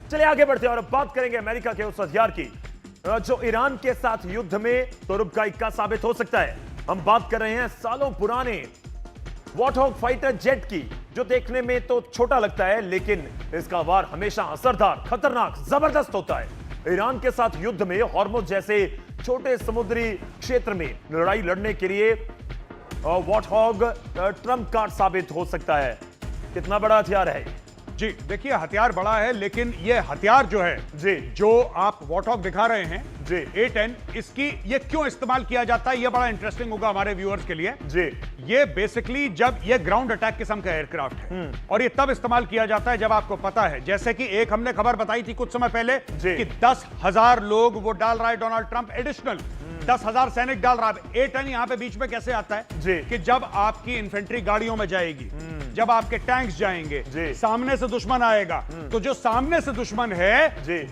चलिए आगे बढ़ते हैं और अब बात करेंगे अमेरिका के उस हथियार की जो ईरान के साथ युद्ध में तुरुप का इक्का साबित हो सकता है। हम बात कर रहे हैं सालों पुराने वॉरहॉग फाइटर जेट की, जो देखने में तो छोटा लगता है लेकिन इसका वार हमेशा असरदार, खतरनाक, जबरदस्त होता है। ईरान के साथ युद्ध में हॉर्मुज जैसे छोटे समुद्री क्षेत्र में लड़ाई लड़ने के लिए वॉरहॉग ट्रम्प कार्ड साबित हो सकता है। कितना बड़ा हथियार है जी? देखिए, हथियार बड़ा है, लेकिन ये हथियार जो है जी, जो आप वॉरहॉग दिखा रहे हैं जी, A10, इसकी ये क्यों इस्तेमाल किया जाता है, ये बड़ा इंटरेस्टिंग होगा हमारे व्यूअर्स के लिए जी। ये बेसिकली जब ये ग्राउंड अटैक किस्म का एयरक्राफ्ट है और ये तब इस्तेमाल किया जाता है जब आपको पता है, जैसे कि एक हमने खबर बताई थी कुछ समय पहले कि 10,000 लोग वो डाल रहा है डोनाल्ड ट्रंप एडिशनल 10,000 सैनिक डाल रहा है। A10 यहां पे बीच में कैसे आता है जी, कि जब आपकी इन्फेंट्री गाड़ियों में जाएगी, जब आपके टैंक्स जाएंगे, सामने से दुश्मन आएगा, तो जो सामने से दुश्मन है,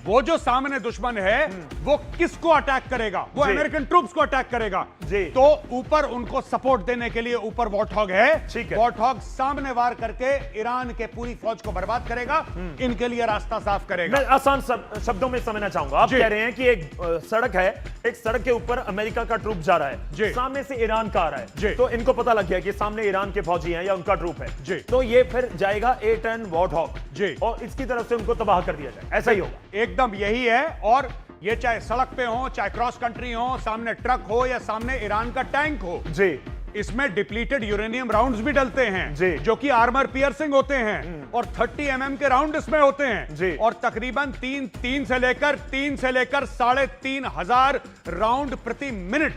वो जो सामने दुश्मन है वो किसको अटैक करेगा? वो अमेरिकन ट्रूप्स को अटैक करेगा। तो ऊपर उनको सपोर्ट देने के लिए ऊपर वॉरहॉग है। वॉरहॉग सामने वार करके ईरान के पूरी फौज को बर्बाद करेगा, इनके लिए रास्ता साफ करेगा। मैं आसान शब्दों में समझना चाहूंगा। आप कह रहे हैं कि एक सड़क है, एक सड़क के ऊपर अमेरिका का ट्रूप जा रहा है, सामने से ईरान का आ रहा है, तो इनको पता लग गया कि सामने ईरान के फौजी हैं या उनका ट्रूप है, तो ये फिर जाएगा A10 वॉरहॉग और इसकी तरफ से उनको तबाह कर दिया जाए। ऐसा ही होगा, एकदम यही है। और ये चाहे सड़क पे हो, चाहे क्रॉस कंट्री हो, सामने ट्रक हो या सामने ईरान का टैंक हो जी, इसमें डिप्लीटेड यूरेनियम राउंड्स भी डलते हैं जो कि आर्मर पियर्सिंग होते हैं और 30 mm के राउंड इसमें होते हैं और तकरीबन 3 से लेकर 3,500 राउंड प्रति मिनट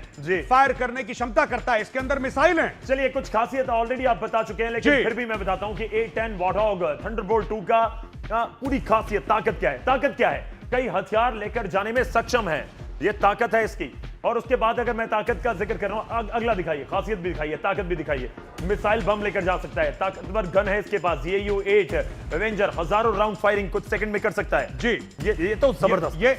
फायर करने की क्षमता करता है। इसके अंदर मिसाइल हैं। चलिए, कुछ खासियत ऑलरेडी आप बता चुके हैं, लेकिन फिर भी मैं बताता हूं कि A10 वॉरहॉग थंडरबोल्ट 2 का पूरी खासियत, ताकत क्या है? ताकत क्या है? कई हथियार लेकर जाने में सक्षम है, ये ताकत है इसकी। और उसके बाद अगर मैं ताकत का जिक्र कर रहा हूं, अगला दिखाइए, खासियत भी दिखाइए, ताकत भी दिखाइए। मिसाइल बम लेकर जा सकता है, ताकतवर गन है इसके पास, AU-8 एवेंजर, हजारों राउंड फायरिंग कुछ सेकंड में कर सकता है जी। ये तो जबरदस्त। ये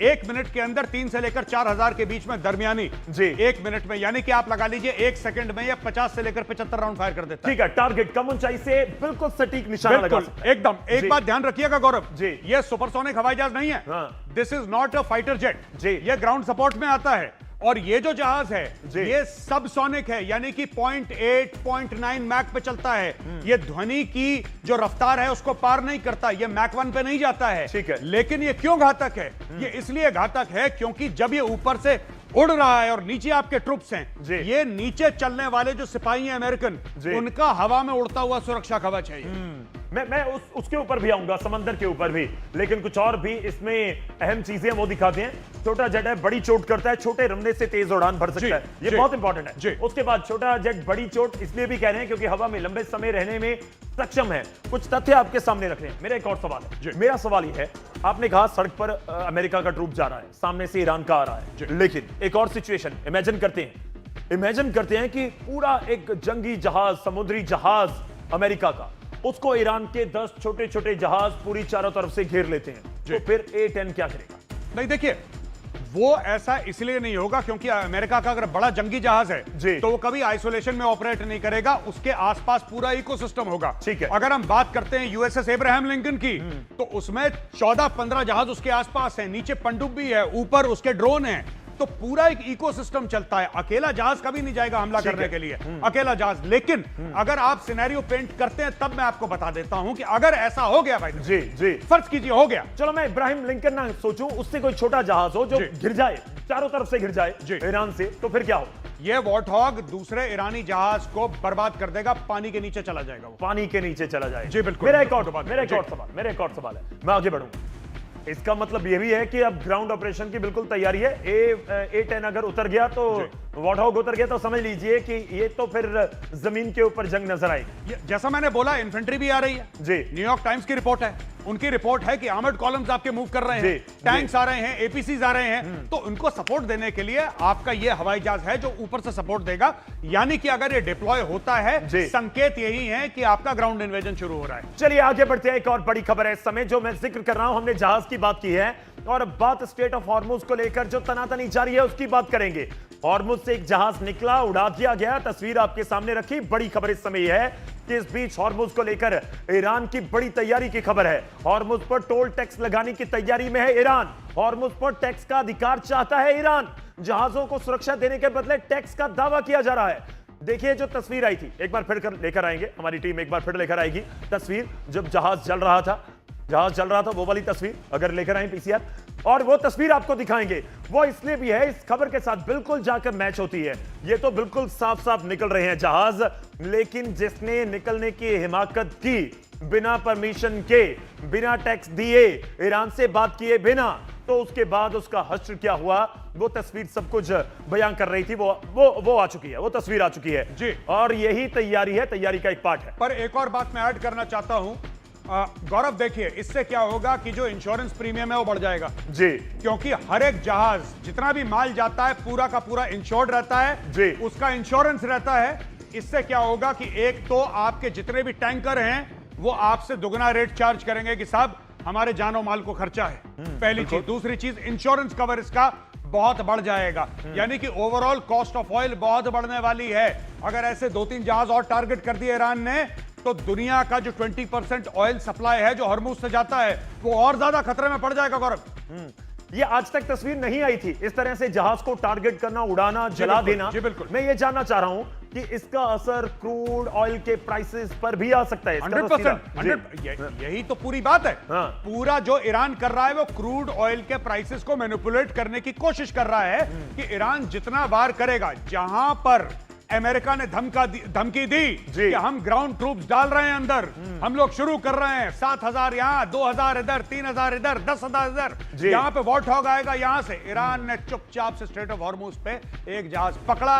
एक मिनट के अंदर 3 से लेकर 4,000 के बीच में दरमियानी जी, 1 मिनट में, यानी कि आप लगा लीजिए 1 सेकंड में ये 50 से लेकर 75 राउंड फायर कर देता है। ठीक है, टारगेट कम ऊंचाई से बिल्कुल सटीक निशाना लगा सकता है। एकदम। एक बात ध्यान रखिएगा गौरव जी, ये सुपरसोनिक हवाई जहाज नहीं है, this is not a fighter jet जी, ये ग्राउंड सपोर्ट में आता है। और ये जो जहाज है ये सबसोनिक है, यानी कि 0.8 0.9 मैक पे चलता है। ये ध्वनि की जो रफ्तार है उसको पार नहीं करता, ये मैक 1 पे नहीं जाता है। ठीक है, लेकिन ये क्यों घातक है? ये इसलिए घातक है क्योंकि जब ये ऊपर से उड़ रहा है और नीचे आपके ट्रूप्स हैं, ये नीचे चलने वाले जो सिपाही हैं अमेरिकन, उनका हवा में उड़ता हुआ सुरक्षा कवच चाहिए। मैं उसके ऊपर भी आऊंगा, समंदर के ऊपर भी, लेकिन कुछ और भी इसमें अहम चीजें वो दिखाते हैं। छोटा जेट है, बड़ी चोट करता है, छोटे रमने से तेज उड़ान भर सकता है, ये बहुत इंपॉर्टेंट है। उसके बाद छोटा जेट बड़ी चोट इसलिए भी कह रहे हैं क्योंकि हवा में लंबे समय रहने में सक्षम है। कुछ तथ्य आपके सामने रख रहे हैं। मेरा एक और सवाल है, मेरा सवाल यह है, आपने कहा सड़क पर अमेरिका का ट्रूप जा रहा है, सामने से ईरान का आ रहा है, लेकिन एक और सिचुएशन इमेजिन करते हैं कि पूरा एक जंगी जहाज, समुद्री जहाज अमेरिका का, उसको ईरान के 10 छोटे छोटे जहाज पूरी चारों तरफ से घेर लेते हैं, तो फिर A10 क्या करेगा? नहीं, देखिए, वो ऐसा इसलिए नहीं होगा क्योंकि अमेरिका का अगर बड़ा जंगी जहाज है तो वो कभी आइसोलेशन में ऑपरेट नहीं करेगा, उसके आसपास पूरा इकोसिस्टम होगा। ठीक है, अगर हम बात करते हैं USS एब्राहम लिंकन की, तो उसमें 14-15 जहाज उसके आसपास हैं, नीचे पनडुब्बी है, ऊपर उसके ड्रोन हैं, तो पूरा एक इकोसिस्टम चलता है। अकेला जहाज कभी नहीं जाएगा हमला करने के लिए, अकेला जहाज। लेकिन अगर आप सिनेरियो पेंट करते हैं तब मैं आपको बता देता हूं कि अगर ऐसा हो गया भाई जी, फर्ज कीजिए हो गया, चलो मैं इब्राहिम लिंकन ना सोचूं, उससे कोई छोटा जहाज हो जो घिर जाए, चारों तरफ से घिर जाए ईरान से, तो फिर क्या हो? यह वॉरहॉग दूसरे ईरानी जहाज को बर्बाद कर देगा, पानी के नीचे चला जाएगा, वो पानी के नीचे चला जाएगा। जी बिल्कुल। मेरा एक और सवाल है, मैं आगे बढ़ूंगा। इसका मतलब यह भी है कि अब ग्राउंड ऑपरेशन की बिल्कुल तैयारी है। A10 अगर उतर गया तो, वॉरहॉग उतर गया तो समझ लीजिए कि ये तो फिर जमीन के ऊपर जंग नजर आएगी। जैसा मैंने बोला, इन्फेंट्री भी आ रही है जी। न्यूयॉर्क टाइम्स की रिपोर्ट है, उनकी रिपोर्ट है कि आर्मर्ड कॉलम्स आपके मूव कर रहे हैं, टैंक्स आ रहे हैं, APCs आ रहे हैं, तो उनको सपोर्ट देने के लिए आपका ये हवाई जहाज है जो ऊपर से सपोर्ट देगा। यानी कि अगर ये डिप्लॉय होता है, संकेत यही है कि आपका ग्राउंड इन्वेजन शुरू हो रहा है। चलिए आगे बढ़ते हैं। एक और बड़ी खबर है इस समय जो मैं जिक्र कर रहा हूं, हमने जहाज की बात की है और बात स्ट्रेट ऑफ हॉर्मुज को लेकर जो तनातनी जारी है उसकी बात करेंगे। हॉर्मुज से एक जहाज निकला, उड़ा दिया गया, तस्वीर आपके सामने रखी। बड़ी खबर इस समय यह है कि इस बीच हॉर्मुज को लेकर ईरान की बड़ी तैयारी की खबर है। हॉर्मुज पर टोल टैक्स लगाने की तैयारी में है ईरान। हॉर्मुज पर टैक्स का अधिकार चाहता है ईरान। जहाजों को सुरक्षा देने के बदले टैक्स का दावा किया जा रहा है। देखिए जो तस्वीर आई थी, एक बार फिर लेकर आएंगे, हमारी टीम एक बार फिर लेकर आएगी तस्वीर। जब जहाज चल रहा था वो वाली तस्वीर अगर लेकर आए पीसीआर, और वो तस्वीर आपको दिखाएंगे। वो इसलिए भी है, इस खबर के साथ बिल्कुल जाकर मैच होती है। ये तो बिल्कुल साफ साफ निकल रहे हैं जहाज, लेकिन जिसने निकलने की हिमाकत की बिना परमिशन के, बिना टैक्स दिए, ईरान से बात किए बिना, तो उसके बाद उसका हश्र क्या हुआ, वो तस्वीर सब कुछ बयान कर रही थी। वो आ चुकी है, वो तस्वीर आ चुकी है जी। और यही तैयारी है, तैयारी का एक पार्ट है। पर एक और बात मैं ऐड करना चाहता हूं गौरव, देखिए इससे क्या होगा कि जो इंश्योरेंस प्रीमियम है वो बढ़ जाएगा जी, क्योंकि हर एक जहाज जितना भी माल जाता है पूरा का पूरा इंश्योर्ड रहता है जी, उसका इंश्योरेंस रहता है। इससे क्या होगा कि एक तो आपके जितने भी टैंकर हैं वो आपसे दुगना रेट चार्ज करेंगे कि साहब हमारे जानो माल को खर्चा है, पहली चीज। दूसरी चीज, इंश्योरेंस कवर इसका बहुत बढ़ जाएगा, यानी कि ओवरऑल कॉस्ट ऑफ ऑयल बहुत बढ़ने वाली है। अगर ऐसे 2-3 जहाज और टारगेट कर दिए ईरान ने, तो दुनिया का जो 20% ऑयल सप्लाई है जो हॉर्मुज से जाता है वो और ज्यादा खतरे में पड़ जाएगा गौरव। ये आज तक तस्वीर नहीं आई थी, इस तरह से जहाज को टारगेट करना, उड़ाना, जला देना। जी बिल्कुल। मैं ये जानना चाह रहा हूं कि इसका असर क्रूड ऑयल के प्राइसेस पर भी आ सकता है। 100%। यही तो पूरी बात है। हाँ। पूरा जो ईरान कर रहा है वो क्रूड ऑयल के प्राइसेस को मैनिपुलेट करने की कोशिश कर रहा है कि ईरान जितना बार करेगा, जहां पर अमेरिका ने धमकी दी कि हम ग्राउंड ट्रूप्स डाल रहे हैं अंदर, हम लोग शुरू कर रहे हैं, 7,000 यहां, 2,000 इधर, 3,000 इधर, 10,000 इधर, यहां पे वॉर हॉग आएगा। यहां से ईरान ने चुपचाप से स्ट्रेट ऑफ हॉर्मुज पे एक जहाज पकड़ा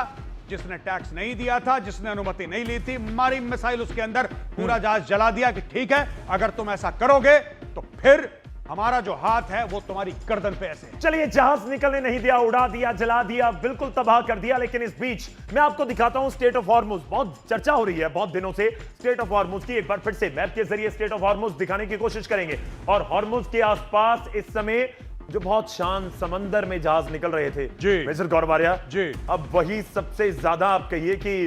जिसने टैक्स नहीं दिया था, जिसने अनुमति नहीं ली थी, मारी मिसाइल उसके अंदर, पूरा जहाज जला दिया कि ठीक है अगर तुम ऐसा करोगे तो फिर हमारा जो हाथ है वो तुम्हारी गर्दन पे ऐसे। चलिए, जहाज निकलने नहीं दिया, उड़ा दिया, जला दिया, बिल्कुल तबाह कर दिया। लेकिन इस बीच मैं आपको दिखाता हूं स्टेट ऑफ हॉर्मुज। बहुत चर्चा हो रही है बहुत दिनों से स्टेट ऑफ हॉर्मुज की। एक बार फिर से मैप के जरिए स्टेट ऑफ हॉर्मुज दिखाने की कोशिश करेंगे। और हॉर्मुज के आसपास इस समय जो बहुत शांत समंदर में जहाज निकल रहे थे जी, मेजर गौरव आर्या जी, अब वही सबसे ज्यादा आप कहिए कि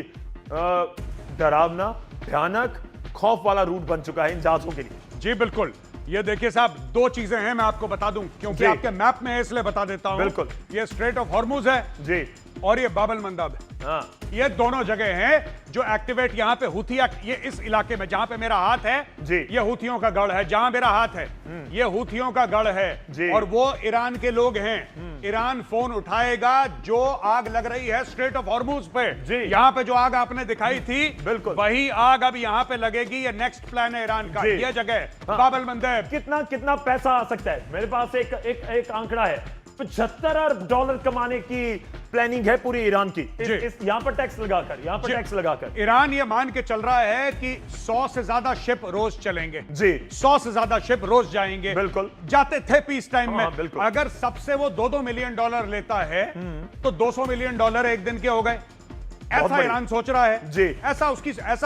डरावना, भयानक, खौफ वाला रूट बन चुका है इन जहाजों के लिए। जी बिल्कुल। ये देखिए साहब, दो चीजें हैं, मैं आपको बता दूं क्योंकि आपके मैप में है इसलिए बता देता हूं। बिल्कुल। ये स्ट्रेट ऑफ हॉर्मुज है जी, और ये बाब अल मंदब है। हाँ। ये दोनों जगह हैं जो एक्टिवेट यहां पे हुथी, ये इस इलाके में जहां पे मेरा हाथ है जी, ये हुथियों का गढ़ है। जहां मेरा हाथ है ये हुथियों का गढ़ है जी, और वो ईरान के लोग हैं। ईरान फोन उठाएगा जो आग लग रही है स्ट्रेट ऑफ हॉर्मुज पे। यहां पे जो आग आपने दिखाई थी बिल्कुल वही आग अब यहां पे लगेगी। ये नेक्स्ट प्लान है ईरान का। ये जगह बाब अल मंदब। कितना पैसा आ सकता है? मेरे पास एक आंकड़ा है, $75 अरब कमाने की प्लानिंग है पूरी ईरान की। यहां पर टैक्स लगाकर ईरान ये मान के चल रहा है कि 100 से ज्यादा शिप रोज चलेंगे जी। 100 से ज्यादा शिप रोज जाएंगे। बिल्कुल जाते थे पीस टाइम में। बिल्कुल। अगर सबसे वो $2-2 मिलियन लेता है तो $200 मिलियन एक दिन के हो गए। ऐसा ईरान सोच रहा है जी। ऐसा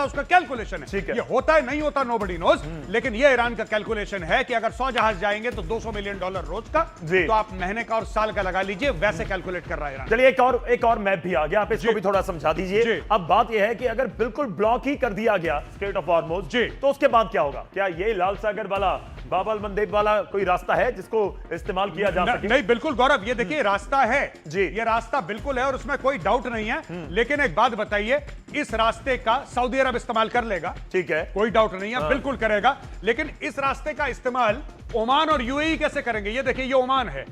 उसका कैलकुलेशन है। ये होता है नहीं होता नोबडी नोज, लेकिन ये ईरान का कैलकुलेशन है कि अगर 100 जहाज जाएंगे तो $200 मिलियन रोज का, तो आप महीने का और साल का लगा लीजिए, वैसे कैलकुलेट कर रहा है ईरान। चलिए, एक और मैप भी आ गया, आप इसको भी थोड़ा समझा दीजिए। अब बात यह है कि अगर बिल्कुल ब्लॉक ही कर दिया गया स्ट्रेट ऑफ हॉर्मुज तो उसके बाद क्या होगा? क्या ये लाल सागर वाला, बाब अल मंदब वाला कोई रास्ता है जिसको इस्तेमाल किया जा सके? नहीं, बिल्कुल गौरव, ये देखिए रास्ता है जी, ये रास्ता बिल्कुल है और उसमें कोई डाउट नहीं है। लेकिन एक बात बताइए, इस रास्ते का सऊदी अरब इस्तेमाल कर लेगा, ठीक है, कोई डाउट नहीं है, बिल्कुल करेगा। लेकिन इस रास्ते का इस्तेमाल ओमान और यूएई कैसे करेंगे? ये देखिए ये ओमान है,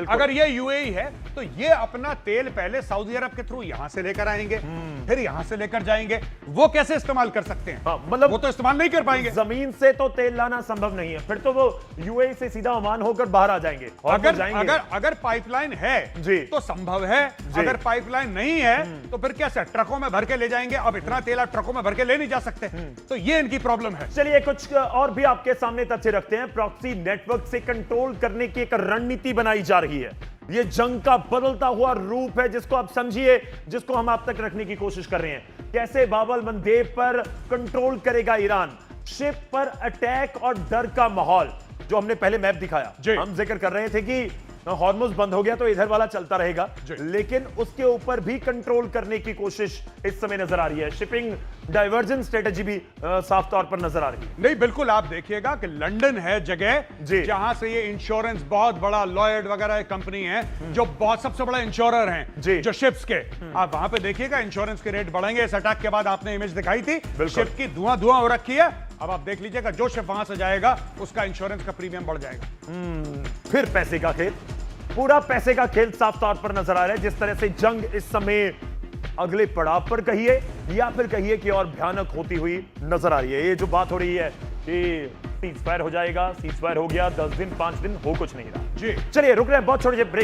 अगर ये यूएई है तो ये अपना तेल पहले सऊदी अरब के थ्रू यहां से लेकर आएंगे, फिर यहां से लेकर जाएंगे। वो कैसे इस्तेमाल कर सकते हैं? मतलब वो तो इस्तेमाल नहीं कर पाएंगे। जमीन से तो तेल लाना संभव नहीं है, फिर तो वो यूएई से सीधा ओमान होकर बाहर आ जाएंगे। अगर पाइपलाइन है जी तो संभव है, अगर पाइपलाइन नहीं है तो फिर कैसे? ट्रकों में भर के ले जाएंगे। अब इतना तेल आप ट्रकों में भर के ले नहीं जा सकते, तो ये इनकी प्रॉब्लम है। चलिए, कुछ और भी आपके सामने तथ्य रखते हैं। प्रॉक्सी नेटवर्क से कंट्रोल करने की एक रणनीति बनाई जा रही है। यह जंग का बदलता हुआ रूप है जिसको आप समझिए, जिसको हम आप तक रखने की कोशिश कर रहे हैं। कैसे बाब अल मंदब पर कंट्रोल करेगा ईरान? शिप पर अटैक और डर का माहौल, जो हमने पहले मैप दिखाया, हम जिक्र कर रहे थे कि हॉर्मुज बंद हो गया तो इधर वाला चलता रहेगा, लेकिन उसके ऊपर भी कंट्रोल करने की कोशिश इस समय नजर आ रही है। शिपिंग डाइवर्जन स्ट्रेटजी भी साफ तौर पर नजर आ रही है। नहीं, बिल्कुल आप देखिएगा कि लंदन है जगह जहां से ये इंश्योरेंस बहुत बड़ा लॉयड वगैरह कंपनी है जो बहुत सबसे बड़ा इंश्योरर है जो शिप्स के। आप वहां पे देखिएगा इंश्योरेंस के रेट बढ़ेंगे। इस अटैक के बाद आपने इमेज दिखाई थी शिप की धुआं धुआं हो रखी है। अब आप देख लीजिएगा जो शिप वहां से जाएगा उसका इंश्योरेंस का प्रीमियम बढ़ जाएगा। फिर पैसे का खेल, पूरा पैसे का खेल साफ तौर पर नजर आ रहा है। जिस तरह से जंग इस समय अगले पड़ाव पर कहिए या फिर कहिए कि और भयानक होती हुई नजर आ रही है। ये जो बात हो रही है कि सीज फायर हो जाएगा, सीज फायर हो गया, 10 दिन 5 दिन हो कुछ नहीं रहा। जी चलिए रुक रहे हैं बहुत छोटे से ब्रेक